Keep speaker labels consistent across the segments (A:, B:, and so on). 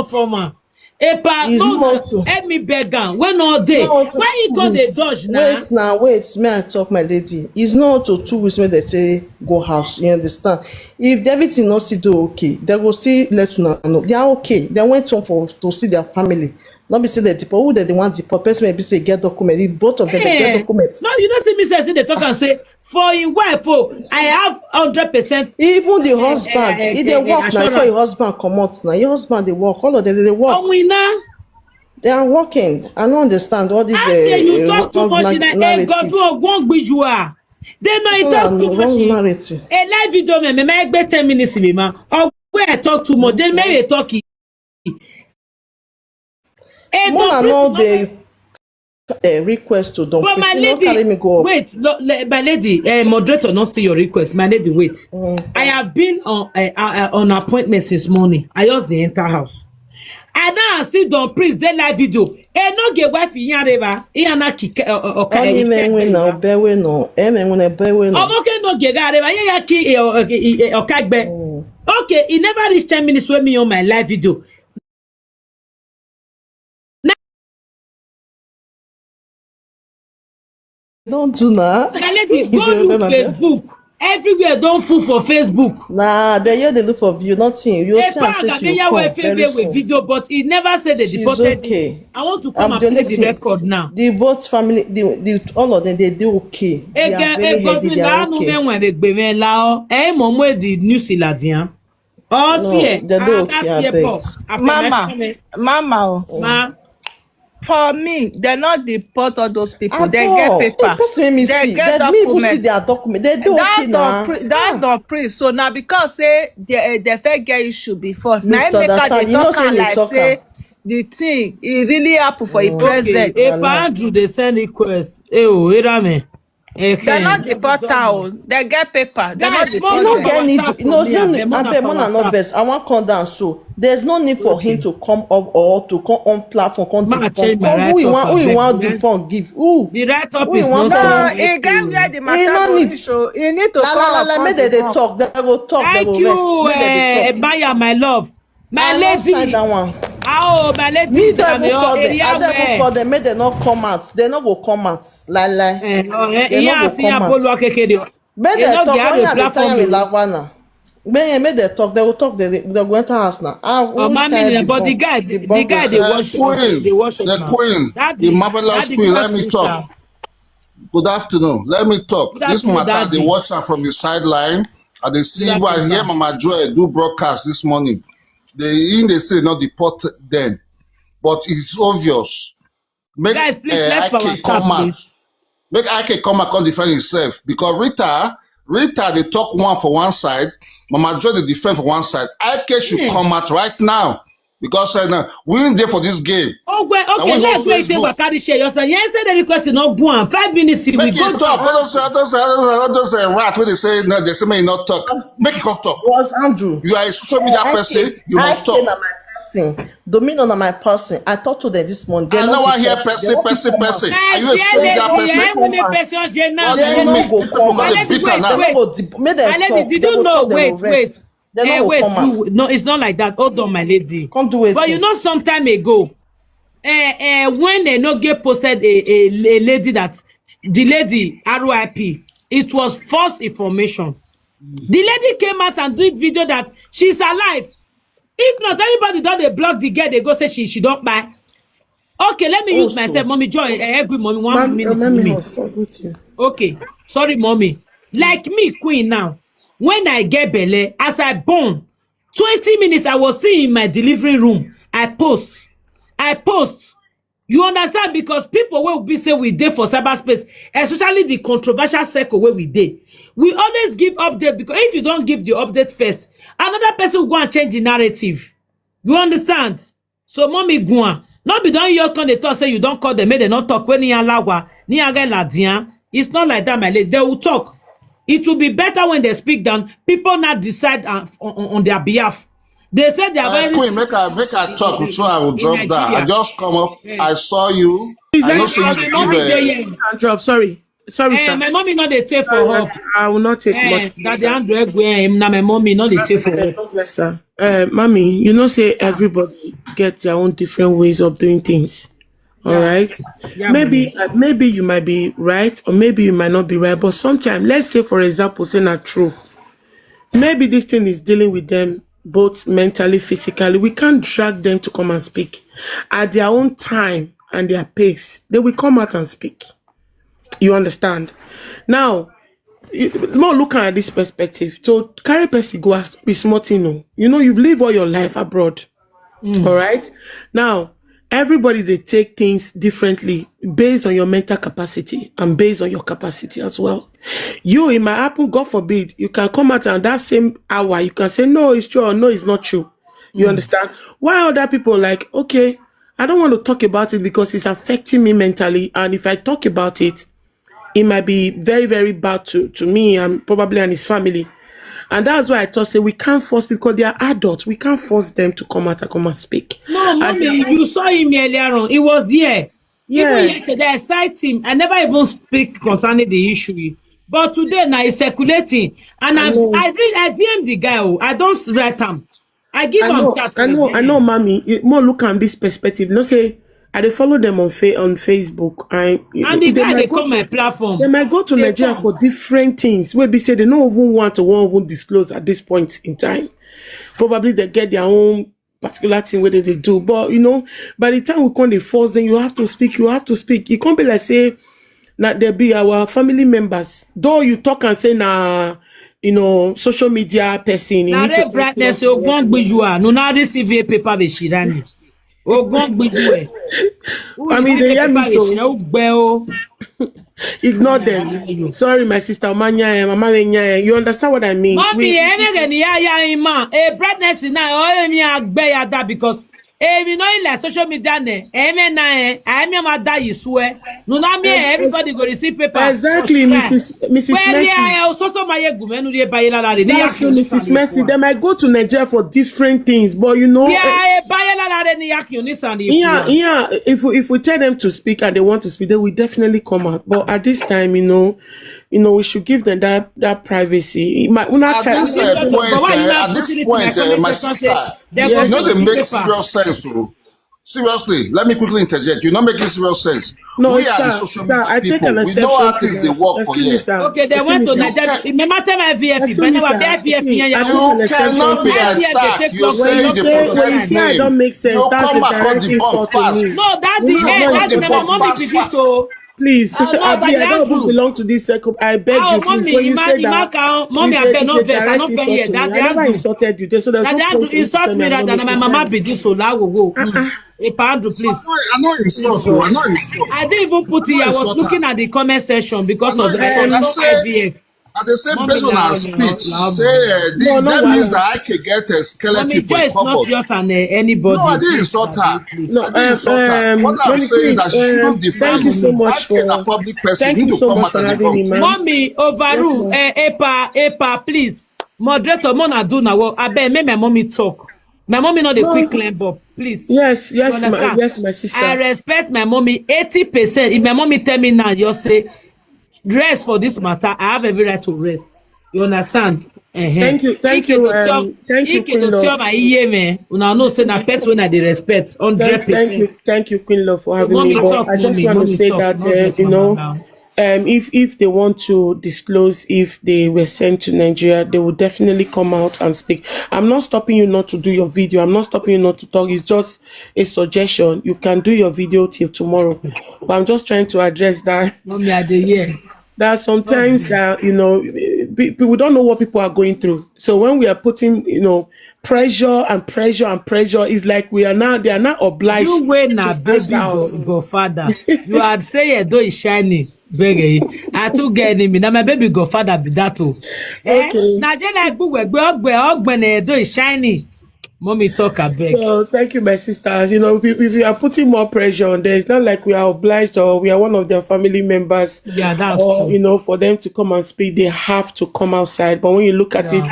A: former. Epa, no, help me beg am. When all day, why you call the dodge now?
B: Wait, may I talk, my lady? It's not to 2 weeks when they say go house. You understand? If everything not still do okay, they will still let you know. They are okay. They went home to see their family. Not be say they deport. Who they want deport? Person maybe say get document. If both of them they get documents.
A: No, you don't see me say they talk and say for your wife. Oh, I have 100%.
B: Even the husband, if they work now, before your husband come out now, your husband they work. All of them they work.
A: Oh, we now.
B: They are working. I don't understand all this.
A: You talk too much in a God won't be you are. They know talk too much.
B: Narrative.
A: A live video me make 10 minutes me man. Or where I talk too much, then maybe talk.
B: More know the request to don't
A: my lady,
B: carry me go up.
A: Wait, my lady, moderator not see your request. My lady, wait. I have been on appointment since morning. I just the enter house. And now I see Don Prince they live video. E no get wife in river. E na ki
B: okay. Only no bewe no. When bewe no.
A: Okay no get river. Ya ki okagbe. Okay, he never reached 10 minutes with me on my live video.
B: Don't do that.
A: Go look Facebook. Everywhere don't fool for Facebook.
B: Nah, they look for view, nothing. You see, I say she will come very soon.
A: Video, but he never said they deported.
B: Okay.
A: I want to come and play the record now.
B: The both family, all of them, they do okay. They are very healthy. They are okay.
A: No,
B: they do okay.
C: Mama.
A: Ma.
C: For me, they're not deport all those people. They get paper.
B: They get document. See their document. They do okay now.
C: That don't print. So now because say they first get issue before. Now
B: you know say
C: the thing it really happen for the president.
A: If Andrew they send request,
C: they're not deported. They get paper. They're not deported.
B: You don't get need. No, I want come down. So there's no need for him to come up or to come on platform. Who you want deport give? Who?
A: The right up is
C: not. No, he get where the matter. So you need to
B: come. Make they talk. They will talk. They will rest.
A: Thank you, Maya, my love. My lady.
B: That one.
A: Oh, my lady.
B: Me don't call them. Make they not come out. They not go come out. Lie. They not go come out. Make they talk. When you are telling me like one. Make they talk. They will talk. They go enter house now.
A: But the guy, they watch.
D: The queen, the marvelous queen. Let me talk. Good afternoon. Let me talk. This matter, they watch her from the sideline. And they see who I hear Mama Joy do broadcast this morning. They say not deport them, but it's obvious. Make IK come out. Make IK come out and defend himself because Rita they talk one for one side, Mama Joy they defend for one side. IK should come out right now because we ain't there for this game.
A: Okay, let's wait till Bakari share your son. Yes, the request is not go on 5 minutes. We go
D: talk. Those rat when they say no, they say may not talk. Make it talk.
B: Was Andrew?
D: You are a social media person. You must talk.
B: Dominion on my person. I talked to them this morning.
D: I know I hear person. Are you a social media person?
A: Wait. No, it's not like that. Hold on, my lady.
B: Come do it.
A: But you know, some time ago, when they no get posted a lady that the lady RIP, it was false information. The lady came out and did video that she's alive. If not, everybody don't they block the girl, they go say she don't buy. Okay, let me use myself, Mommy Joy. Every mommy 1 minute. Okay, sorry, mommy. Like me, queen now. When I get belle, as I born, 20 minutes I was still in my delivery room. I post. You understand? Because people will be say we dey for cyberspace, especially the controversial circle where we dey. We always give update because if you don't give the update first, another person will go and change the narrative. You understand? So mommy go on. Not be done your they talk say you don't call them, make they not talk when ni alawa, ni ladian. It's not like that, my lady. They will talk. It will be better when they speak down. People not decide on their behalf. They said they are very...
D: Queen, make her talk. So I will drop that. I just come up. I saw you. I know so you give
E: drop. Sorry. sorry, sir.
A: My mommy not dey take for her.
E: I will not take much.
A: That the Andrew na my mommy not dey take for her.
E: Yes, sir. Mommy, you know, say everybody get their own different ways of doing things. All right.
A: Yeah,
E: maybe you might be right, or maybe you might not be right. But sometimes, let's say, for example, say not true. Maybe this thing is dealing with them both mentally, physically. We can't drag them to come and speak at their own time and their pace. They will come out and speak. You understand? Now, more looking at this perspective, to carry person go as be smart, you know, you've lived all your life abroad. All right. Now, everybody they take things differently based on your mental capacity and based on your capacity as well. You, it might happen, God forbid, you can come out and that same hour you can say no, it's true, or no, it's not true. You understand? Why other people like, okay, I don't want to talk about it because it's affecting me mentally, and if I talk about it, it might be very, very bad to me and probably and his family. And that's why I thought, say, we can't force, because they are adults. We can't force them to come out and come and speak.
A: No, mommy, you saw him earlier on. He was there.
E: Yeah.
A: Even yesterday, I cite him. I never even speak concerning the issue. But today, now, he's circulating. And I DM the guy. I don't write him. I give him chat.
E: I know, mommy. More look at this perspective. No, say, I dey follow them on Facebook.
A: And the guy, they come my platform.
E: They might go to Nigeria for different things. Where they say they don't even want to won't disclose at this point in time. Probably they get their own particular thing where they do. But, you know, by the time we come, they force them, you have to speak. It can't be like, say, that there be our family members. Though you talk and say, nah, you know, social media person.
A: Now, they brightness, you won't be you are. No, now this CVA paper, they shirani. I
E: mean, they hear me so. Ignore them. Sorry, my sister. Mama, you understand what I mean?
A: Mommy, brightness now. Because you know, like social media, everybody go receive paper.
E: Exactly, Mrs. Messi. That's true, Mrs. Messi. They might go to Nigeria for different things, but you know, if we tell them to speak and they want to speak, they will definitely come out. But at this time, you know, we should give them that privacy.
D: At this point, my sister, you know, they make serious sense. So, seriously, let me quickly interject. You're not making serious sense.
E: No,
D: we are the social media people. We know how things they work for you.
A: Okay, they went to Nigeria. Remember, VFP.
D: You cannot be attacked. You're saying the protect name.
E: Don't make sense.
D: You
E: That's
D: come and cut the bomb fast.
A: No, that's the mommy.
E: Please, I don't belong to this circle. I beg you, please.
A: Mommy,
E: when you say that,
A: mommy, I beg no vex. I don't pay here.
E: I never insulted you. So there's no point
A: insult me that my mama be this so loud. Go. Andrew, please.
D: I'm not insult you. I'm not insult.
A: I didn't even put it. I was looking at the comment section because of the IVF.
D: And they say based on our speech, that means that I can get a skeleton for a couple.
A: Not just anybody.
D: No, I didn't insult her. What I'm saying is that she shouldn't defend me.
E: So much for
D: a public person. You need to come out and debunk.
A: Mommy, overrule, Epa, please. Moderator, Mona do now. I beg, make my mommy talk. My mommy not a quick climb up, please.
E: Yes, my sister.
A: I respect my mommy 80%. If my mommy tell me now, just say, rest for this matter. I have every right to rest. You understand?
E: Thank you, Queen Love.
A: Thank you, Queen
E: Love, for having me. But I just want to say that you know, if they want to disclose if they were sent to Nigeria, they will definitely come out and speak. I'm not stopping you not to do your video. I'm not stopping you not to talk. It's just a suggestion. You can do your video till tomorrow. But I'm just trying to address that.
A: Mommy, I did hear.
E: There are sometimes that, you know, we don't know what people are going through. So when we are putting, you know, pressure, it's like they are not obliged.
A: You wait now, baby, godfather. You are saying though is shiny. I too get him. Now my baby godfather be that too. Okay. Now then I go do is shiny. Mommy talk a bit.
E: So thank you, my sisters. You know, if you are putting more pressure on them, it's not like we are obliged or we are one of their family members.
A: Yeah, that's true.
E: You know, for them to come and speak, they have to come outside. But when you look at it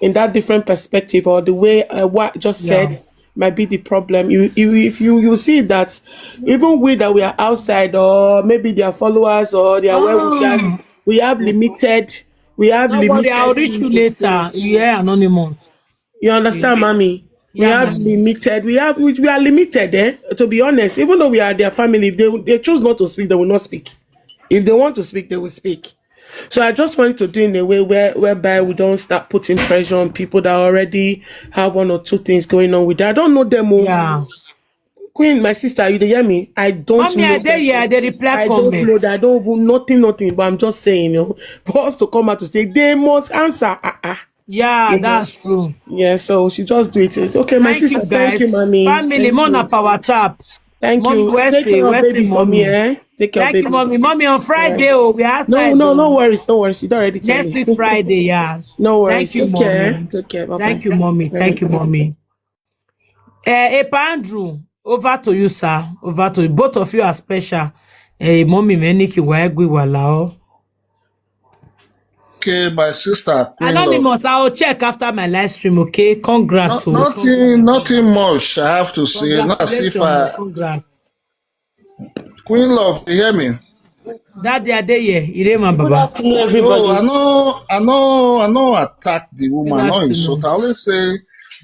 E: in that different perspective, or the way what I just said, might be the problem. If you see that even we that we are outside, or maybe their followers or their well-wishers, we have limited
A: Don't worry, I'll reach
E: things
A: you
E: to say.
A: later. Yeah, anonymous.
E: You understand, mommy? We
A: Yeah,
E: have
A: mommy.
E: limited. We are limited. To be honest, even though we are their family, if they choose not to speak, they will not speak. If they want to speak, they will speak. So I just wanted to do in a way whereby we don't start putting pressure on people that already have one or two things going on with them. I don't know them all.
A: Yeah.
E: Queen, my sister, you hear me? I don't
A: Mommy,
E: know.
A: I dare you, I dare reply
E: I don't
A: comment.
E: know that. I don't even nothing. But I'm just saying, for us to come out to say they must answer.
A: Yeah, that's true.
E: Yeah, so she just do it. It's okay, my sister. Thank you, mommy.
A: Family, Mona Power Tap.
E: Thank
A: Mommy,
E: you. Take care of baby for me, eh? Take care of baby.
A: Thank you, mommy. Mommy, on Friday, we are outside.
E: No worries. You don't already tell me.
A: Next week Friday, yeah.
E: No worries.
A: Thank you,
E: Take care.
A: mommy.
E: Take care. Bye-bye.
A: Thank you, mommy. Thank you, mommy. Epa Andrew, over to you, sir. Over to you. Both of you are special. Mommy, Meniki, Wahala.
D: Okay, my sister.
A: Anonymous, I'll check after my live stream, okay? Congrats.
D: Nothing much I have to say. Not as if
A: Congrats.
D: Queen Love, you hear me?
A: Daddy Adeye, Irema Baba.
E: Good afternoon, everybody.
D: No, I know attack the woman, I know insult. I always say,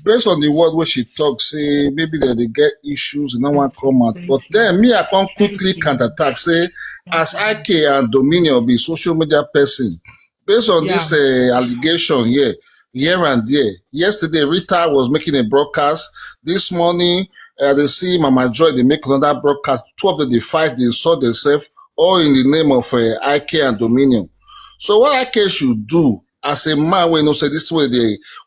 D: based on the word where she talks, say maybe they get issues and no one come out. But then me, I can quickly counter-attack, say, as IK and Dominion be social media person, based on this allegation here and there. Yesterday, Rita was making a broadcast. This morning, they see Mama Joy, they make another broadcast. Two of them, they fight, they insult themselves, all in the name of IK and Dominion. So what IK should do as a man when say this way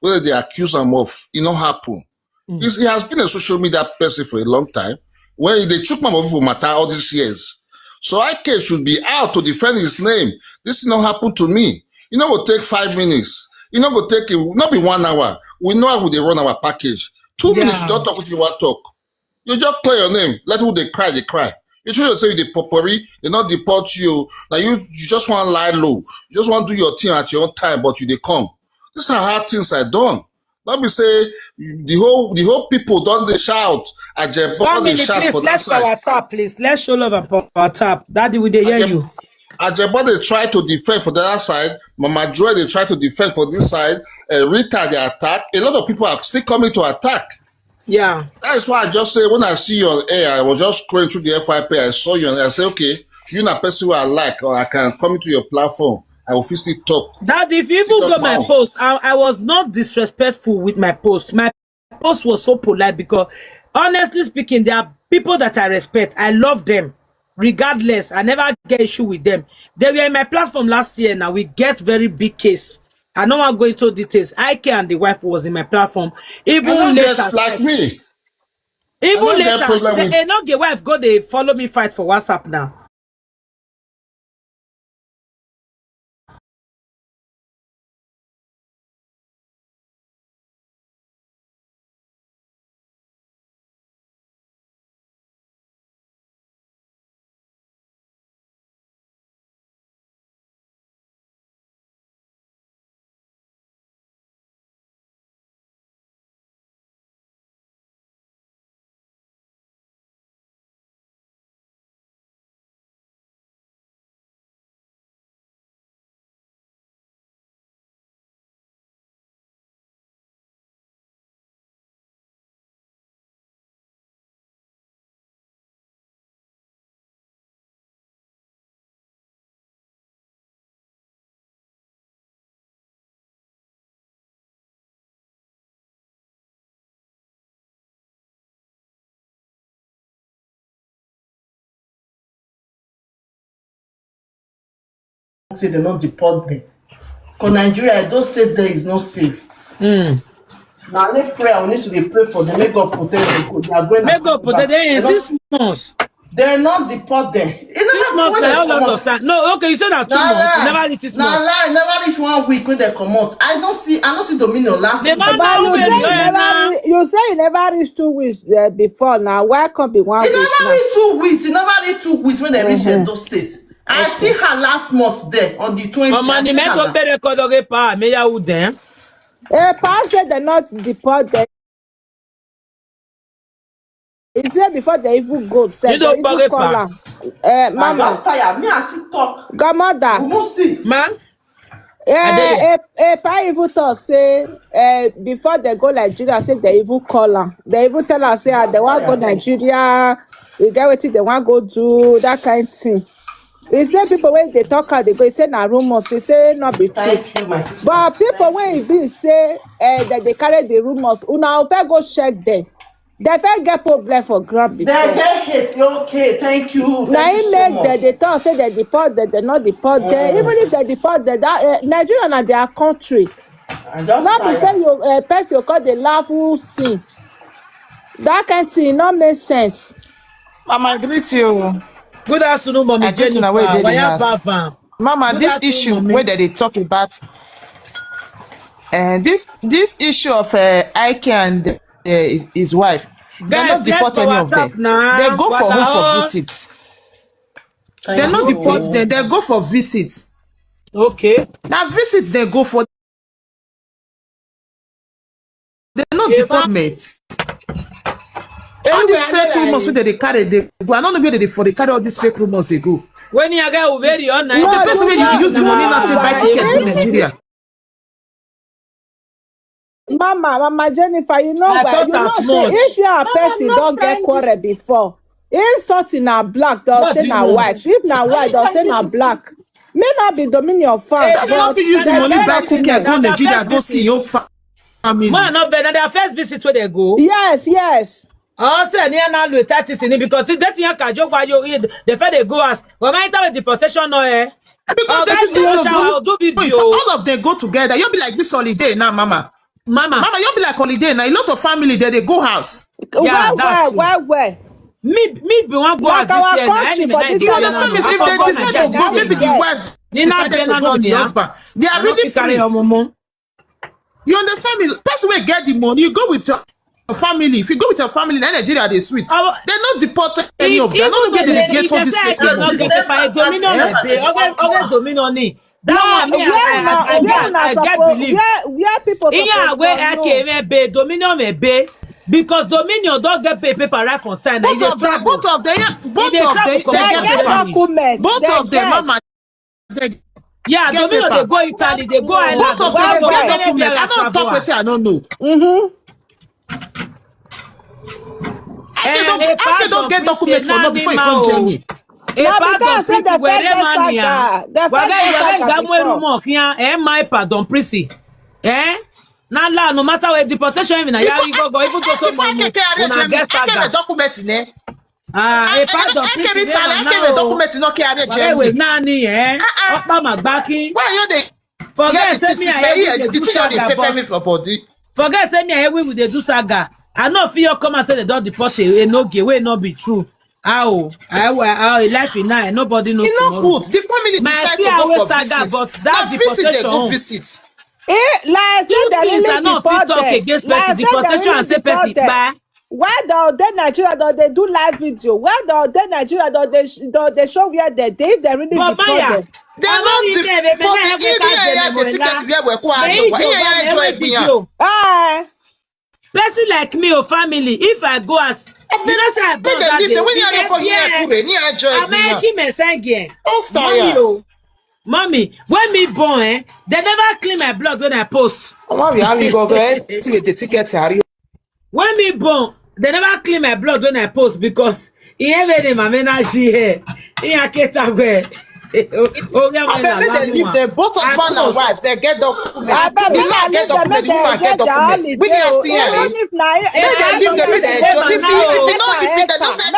D: whether they accuse him of, it not happen. He has been a social media person for a long time. When they took my people matter all these years. So IK should be out to defend his name. This did not happen to me. You know, will take 5 minutes. You know, will take not be 1 hour. We know how they run our package. 2 minutes, you don't talk if you want to talk. You just clear your name. Let who they cry, they cry. You should say they potpourri, they not deport you. Now you just want to lie low. You just want to do your thing at your own time, but you they come. These are hard things I done. Let me say the whole people don't they shout. They shout for that side.
A: Let's power tap, please. Let's show love and power tap. Daddy, will they hear you?
D: Ajebo, they try to defend for the other side. Mama Joy, they try to defend for this side. Rita, they attack. A lot of people are still coming to attack.
A: Yeah.
D: That is why I just say, when I see you on air, I was just scrolling through the FYP, I saw you and I say, okay, you're not a person who I like, or I can come into your platform. I will physically talk.
A: Dad, if you even got my post, I was not disrespectful with my post. My post was so polite because, honestly speaking, there are people that I respect. I love them. Regardless, I never get issue with them. They were in my platform last year. Now we get very big case. I don't want to go into details. IK and the wife was in my platform. Even later,
D: like me.
A: Even later, they not the wife go. They follow me fight for WhatsApp now.
B: Say they not deport them. Because Nigeria, those states there is not safe. Now let's pray. We need to pray for them. Make God protect them. They are going.
A: Make God protect them in 6 months.
B: They're not deport them.
A: 6 months, a lot of time. No, okay, you said that 2 months. Never reach 6 months.
B: Nah, never reach 1 week when they come out. I don't see Dominion last week.
C: But you say you never reach 2 weeks before. Now why can't be 1 week?
B: It never reach 2 weeks. It never reach 2 weeks when they reach those states. I see her last month there on the 20th.
C: Pa said they're not deport them. It's there before they even go. Say they even call am. Mama.
B: Me as you talk.
C: Godmother.
B: We won't see.
A: Ma?
C: Pa even talk say before they go Nigeria, say they even call am. They even tell her say they want go Nigeria, we get wetin they want go do, that kind of thing. He say people when they talk how they go, he say na rumors, he say not be true. But people when he be say that they carry the rumors, una first go check them. They first get problem for ground before.
B: They get hate, okay, thank you.
C: Now he make that they talk say they deport them, they not deport them. Even if they deport them, that Nigeria na their country. Not be say you person you call the laugh who sing. That kind of thing not make sense.
F: Mama, I greet you.
A: Good afternoon, Mommy Jennifer.
F: Mama, good this issue mommy. Where they talk about this issue of Ike and his wife, they not deport any of them. They go for home for visits.
E: They not deport them, they go for visits.
A: Okay.
E: Now visits they go for. They're not deportment. All these fake rumors where they carry, they go. I don't know where they carry all these fake rumors they go.
A: When you get very online,
E: the person when you use the money not to buy ticket to Nigeria.
C: Mama Jennifer, you know why? You know say if you are a person don't get quarrel before, if something na black, they'll say na white. If na white, they'll say na black. May not be dominion fans.
E: That's not be use the money buy ticket go Nigeria go see your family.
A: Man, not better. Their first visit where they go.
C: Yes.
A: Oh, say near now with 30 because that thing can joke while you the fact they go as but my time with deportation no
E: because all of them go together. You'll be like this holiday now, Mama, you'll be like holiday now. A lot of family there they go house.
C: Yeah, where?
A: Me be one go
C: like our country for this.
E: You understand me? If they decide to go, maybe the wife decided to go with the husband. They are really free. You understand me? Person will get the money. You go with your family. If you go with your family in Nigeria, they're sweet. They're not deported any of them. They're not going to get all this fake money.
A: That one, I get believe.
C: Where people
A: where Dominion may be because Dominion don't get paper right from time.
E: Both of them, they get
C: documents.
E: Both of them, Mama.
A: Yeah, Dominion they go Italy, they go Ireland.
E: Both of them get documents. I don't talk with it. I don't know. I don't get documents for no before you come join me.
C: Because say the first saga. The
A: first saga. Now, no matter where deportation even you go even go to money. Get saga.
E: Documents in there.
A: A pardon prison.
E: I document no carry join me.
A: Nani
E: Why you dey?
A: Forget say me I
E: the thing they pay me for body.
A: Forget say me I we dey do saga. I know fear come and say they don't deport a no gay way not be true. How life in now nobody knows.
E: It's not good. The family decide to go for visit.
A: But that deportation
E: they go visit.
C: Like say they really deport them.
A: Against person deportation and say person bye.
C: Why the Nigeria they do live video? Why the Nigeria they show where they if they really deport them?
E: They not deport.
A: Person like me or family, if I go as I'm making Mommy, when me born, they never clean my blood when I post. When me born, they never clean my blood when I post because he ever my menage here. He a
E: they leave them both husband and wife. They get documents. They not get documents. You might get documents. We are still here. They leave them. If you know if they don't say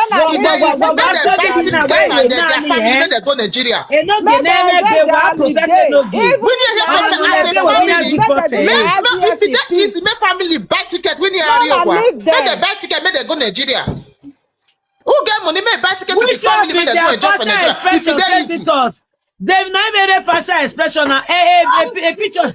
E: their family they go Nigeria. When if that is my family buy ticket when you are make they buy ticket make they go Nigeria. Who get money may buy ticket to the family when they go enjoy for Nigeria? If you get it,
A: they've not very fashion expression. A picture.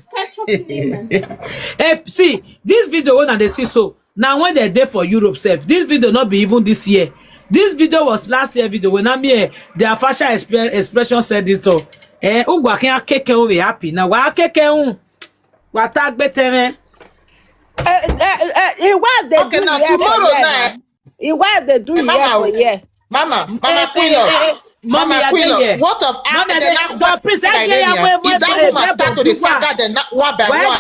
A: See this video when they see so now when they're there for Europe self. This video not be even this year. This video was last year video when I'm here. Their fashion expression said it all. Ugwa can keke we happy now. Wa keke what tag better.
C: It was the
E: okay now tomorrow night.
C: Why they do here for here?
F: Mama Queen, Mama Queen, what of after the if that woman start to the saga then one by one?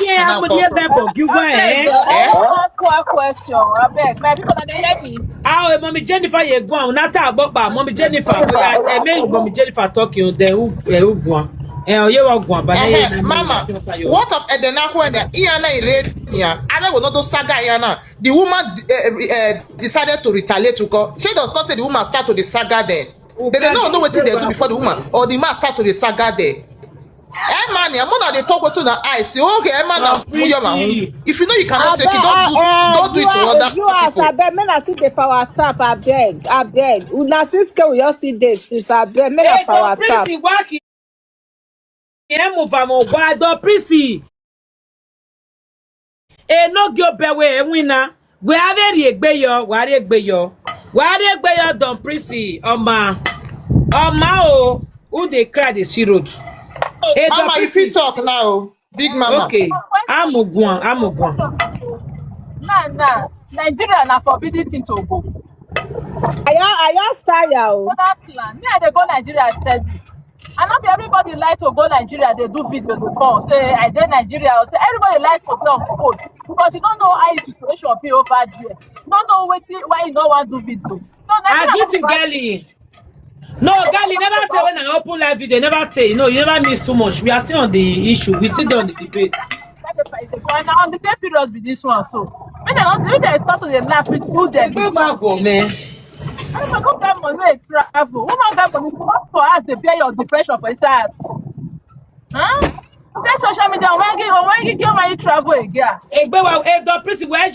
C: Question. I beg. My people are hear me.
A: Ah, Mommy Jennifer, you go on. Nata about Mommy Jennifer. I made Mommy Jennifer talking. Then who go on?
F: Mama, what of Edena when Iana Irania? I will not do saga Iana. The woman decided to retaliate to go. She does not say the woman start to the saga there. They don't know what they do before the woman or the man start to the saga there. Man, I'm not they talk to the eyes. Okay, man, if you know you cannot take it, don't do it to other people.
C: I beg, men I see the power tap. I beg. Una since we just see this since I beg, men a power tap.
A: Prissy. No go bewe winner. We have a egbeyo, Don Prissy, Oma, who they cry the road.
F: Mama, if you talk now, big mama.
A: Okay, I'm going.
G: Nah. Nigeria na forbidden thing to go.
C: I just tired.
G: Me, I dey go Nigeria steady. And not everybody like to go Nigeria, they do videos, they call, say, I did Nigeria, or say, everybody likes to play on phone. Because you don't know how the situation will be over there. You don't know why you don't want to do video. No,
A: I do to Gali. No, Gali, never tell when I open live video, never tell. You know, you never miss too much. We are still on the issue. We still on the debate.
G: And on the day period with this one, so. When they start to laugh with who they
A: go, man.
G: I'm not get money travel. Who not get money for us to pay your depression for inside? Huh? That social media, when you get money travel again.
A: The person where's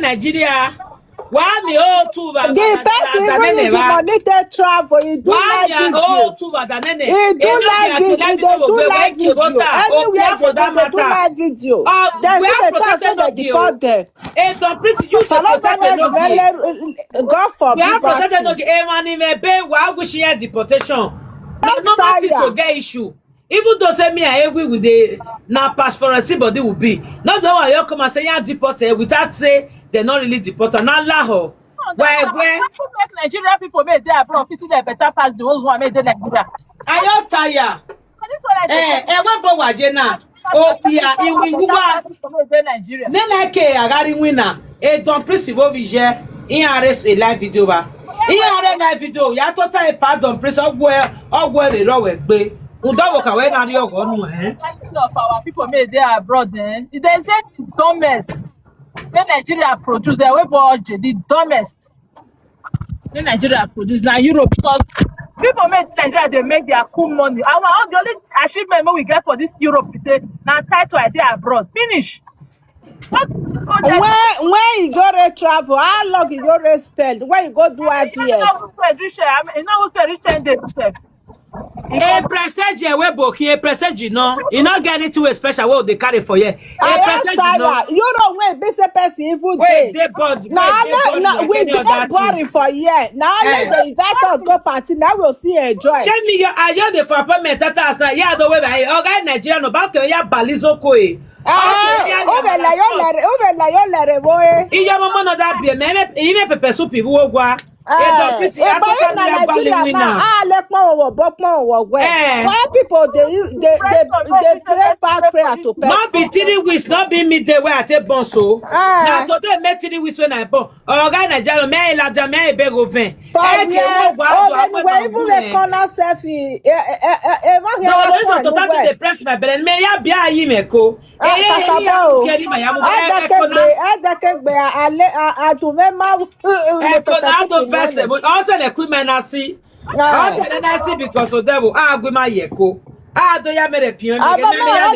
A: Nigeria? Why me all too bad?
C: The person even use money to travel. You do live video. You do live video. They do live video. Anywhere they do live video. Then they tell say they deport them.
A: The person you
C: God forbid.
A: We are protected. Why we share deportation? Nobody to get issue. Even though say me I agree with the now pass for a body will be not the one you come and say you deported without say they're not really deported. Now Laho. Where
G: Nigerian people made their abroad, see they better pass the ones who made the Nigeria.
A: Are you tired? What about Wajena? Oh, Pia, in
G: Nigeria.
A: Then I care, I got in winner. Don't perceive over here. In arrest a live video. In a live video, you have to tie a pardon, press up where the row be.
G: Of our people made their abroad, eh? They say dumbest. When Nigeria produce their web budget, the dumbest. When Nigeria produce now Europe, because people made Nigeria, they make their cool money. The only achievement we get for this Europe today, now tied to idea abroad. Finish.
C: When you go to travel, how long you go to spend? When you go do IVF?
G: You know who's 10 days.
A: A prestige we book here, prestige no. You not get it too special what they carry for you.
C: You don't wait, basic person even
A: wait, they bought.
C: Now we don't body for year. Now let the inviters go party. Now we'll see enjoy.
A: Tell me your the for appointment at us now. Yeah, the way I okay Nigerian about to ya balizo koe. Iya mama no that be me even pepper soup iwu ogwa.
C: Why people they pray back prayer to person?
A: Not be 3 weeks, not be me the way I take bon so. Now today me 3 weeks when I born. Oh guy Nigeria me la jam me beg over.
C: Even the corner selfie.
A: No, to press my belly. Me ya bia yi me ko. Also the equipment I see. Also I see because of devil. Go my yeko. Do ya me the pion.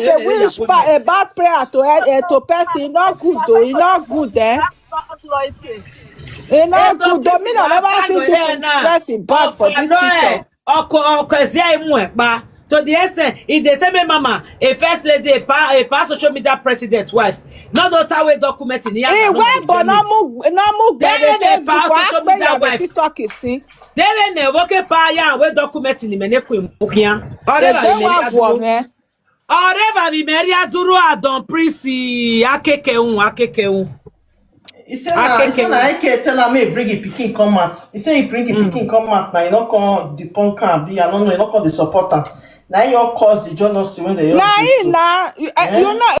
C: They wish a bad prayer to person. Not good though. It's not good eh. It's not good. Domino never see the person bad for this teacher.
A: To the extent, if they say me mama, a first lady, a past social media president wife, not the way documenting the
C: TikTok is see.
A: They never work a pa we documenting the meneku mukia. Oreva mi meria duru Don Prissy akeke un.
B: He said na Ike tell am make bring him pikin come out. He say he bring him pikin come out. Now you not come the punk can be. I don't know. You not come the supporter. Now you cause the jealousy when they.
C: Nah, you know.